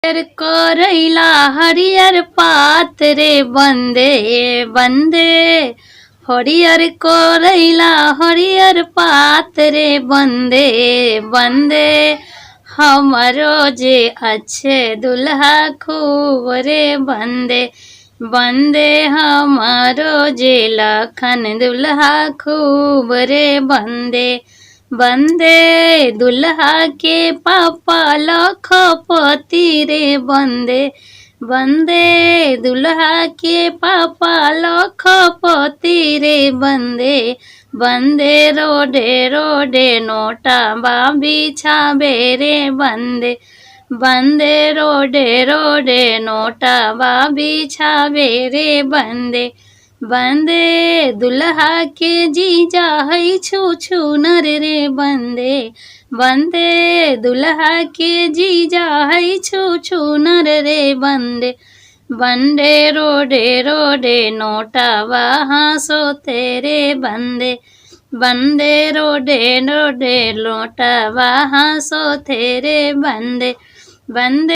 हरियर करैला हरियर पात रे बंदे बंदे, हरियर करैला हरियर पात रे बंदे बंदे, हमारो जे अच्छे दुल्हा खूब रे बंदे बंदे, हमारो जे लखन दुल्हा खूब रे बंदे बंदे, दुल्हा के पापा लखपति रे बंदे बंदे, दुल्हा के पापा लखपति रे बंदे बंदे, रोडे रोडे नोटा बिछावे रे बंदे बंदे, रोडे रोडे नोटा बिछावे रे बंदे बंदे, दुल्हा के जीजा है छू छू नर रे बंदे बंदे, दुल्हा के जीजा है छू छू नर रे बंदे बंदे, रोडे रोडे नोटा हंसो तेरे बंदे बंदे, रोडे रोडे नोटा हंसो तेरे बंदे बंदे।